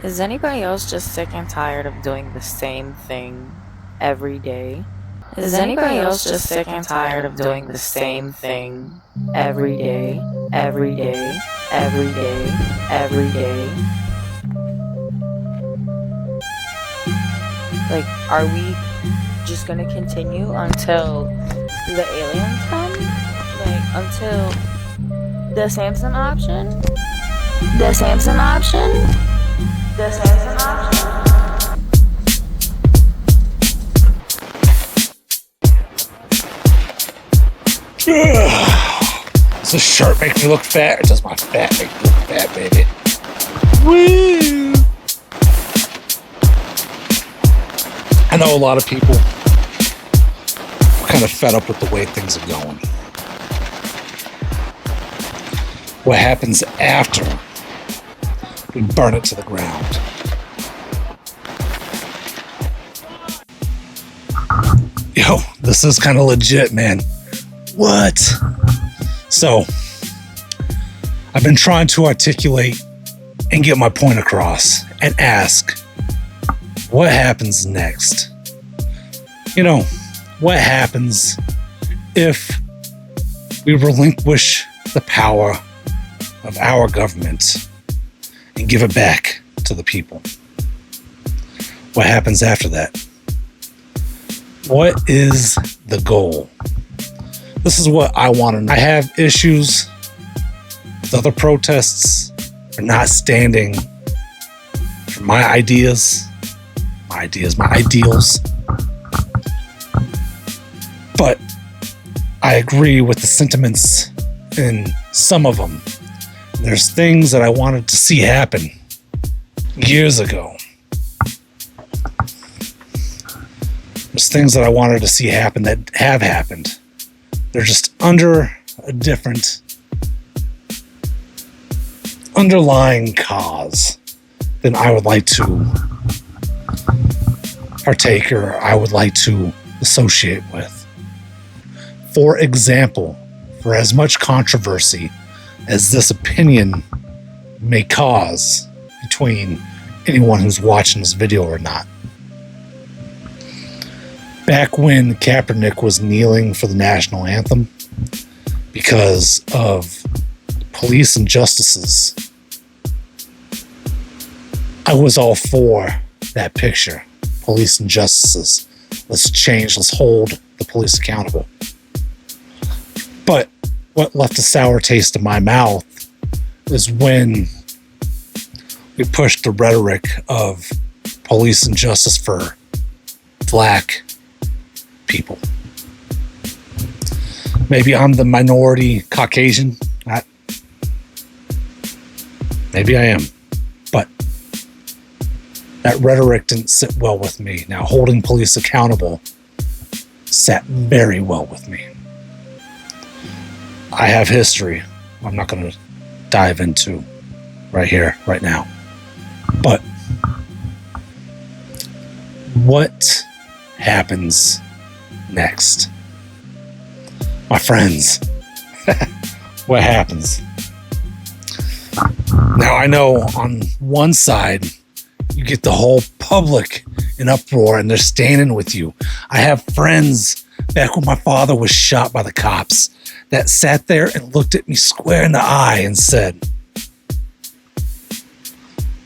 Is anybody else just sick and tired of doing the same thing every day? Is anybody else just sick and tired of doing the same thing every day, every day, every day, every day? Like, are we just gonna continue until the aliens come? Like, until the Samson option? The Samson option? The Samson option? Does this shirt make me look fat, or does my fat make me look fat, baby? Woo! I know a lot of people are kind of fed up with the way things are going. What happens after we burn it to the ground? Yo, this is kind of legit, man. What? So, I've been trying to articulate and get my point across and ask, what happens next? You know, what happens if we relinquish the power of our government and give it back to the people? What happens after that? What is the goal? This is what I want to know. I have issues with other protests for not standing for my ideals. But I agree with the sentiments in some of them. There's things that I wanted to see happen years ago. There's things that I wanted to see happen that have happened. They're just under a different underlying cause than I would like to partake or I would like to associate with. For example, for as much controversy as this opinion may cause between anyone who's watching this video or not, back when Kaepernick was kneeling for the national anthem because of police injustices, I was all for that picture. Police injustices. Let's change. Let's hold the police accountable. But what left a sour taste in my mouth is when we pushed the rhetoric of police injustice for black people. Maybe I'm the minority Caucasian. Maybe I am. But that rhetoric didn't sit well with me. Now, holding police accountable sat very well with me. I have history I'm not going to dive into right here, right now. But what happens next? My friends, what happens? Now, I know on one side, you get the whole public in uproar and they're standing with you. I have friends back when my father was shot by the cops that sat there and looked at me square in the eye and said,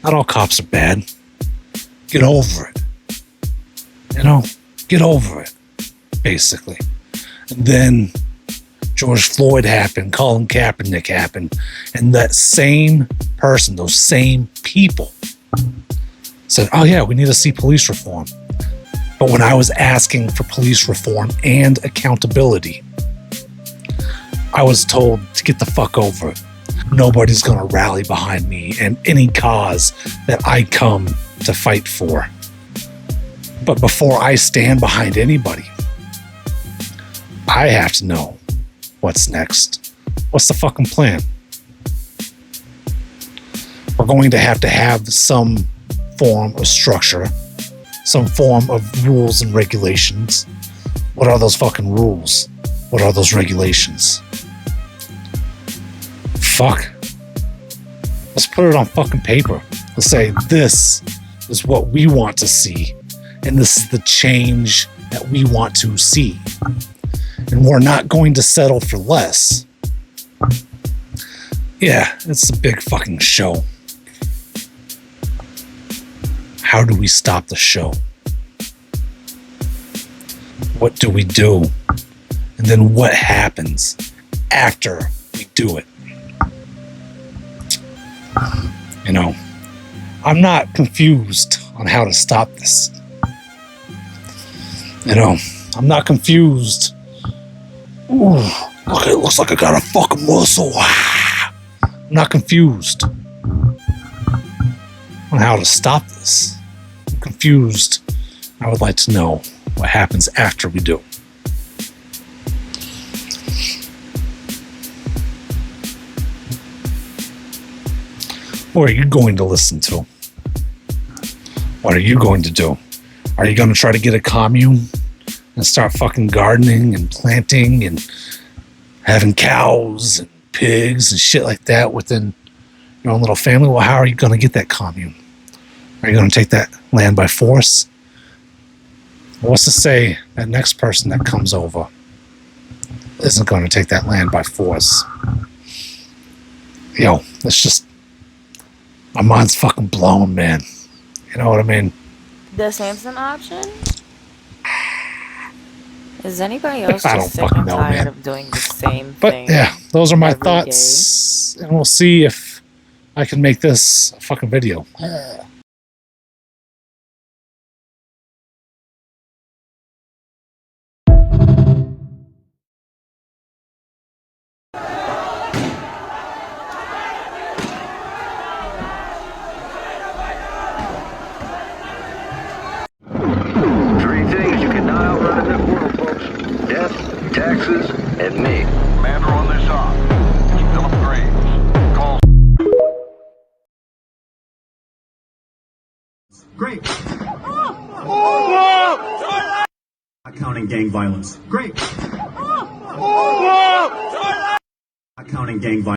not all cops are bad. Get over it. You know, get over it, basically. And then George Floyd happened, Colin Kaepernick happened, and that same person, those same people said, oh yeah, we need to see police reform. But when I was asking for police reform and accountability, I was told to get the fuck over it. Nobody's going to rally behind me and any cause that I come to fight for. But before I stand behind anybody, I have to know what's next. What's the fucking plan? We're going to have some form of structure, some form of rules and regulations. What are those fucking rules? What are those regulations? Fuck. Let's put it on fucking paper. Let's say this is what we want to see, and this is the change that we want to see. And we're not going to settle for less. Yeah, it's a big fucking show. How do we stop the show? What do we do? And then what happens after we do it? You know, I'm not confused on how to stop this. You know, I'm not confused. Ooh, look, it looks like I got a fucking muscle. I'm not confused on how to stop this. I'm confused. I would like to know what happens after we do. What are you going to listen to? What are you going to do? Are you going to try to get a commune and start fucking gardening and planting and having cows and pigs and shit like that within your own little family? Well, how are you going to get that commune? Are you going to take that land by force? What's to say that next person that comes over isn't going to take that land by force? Yo, it's just, my mind's fucking blown, man. You know what I mean? The Samson option? Is anybody else I don't just sick fucking and know, tired man. of doing the same But thing? yeah, those are my every thoughts. And we'll see if I can make this a fucking video. Three things you cannot outrun in this world, folks. Death, taxes, and me. Commander on this op. Philip Graves. Call. Great. Not counting gang violence. Great. Not counting gang violence.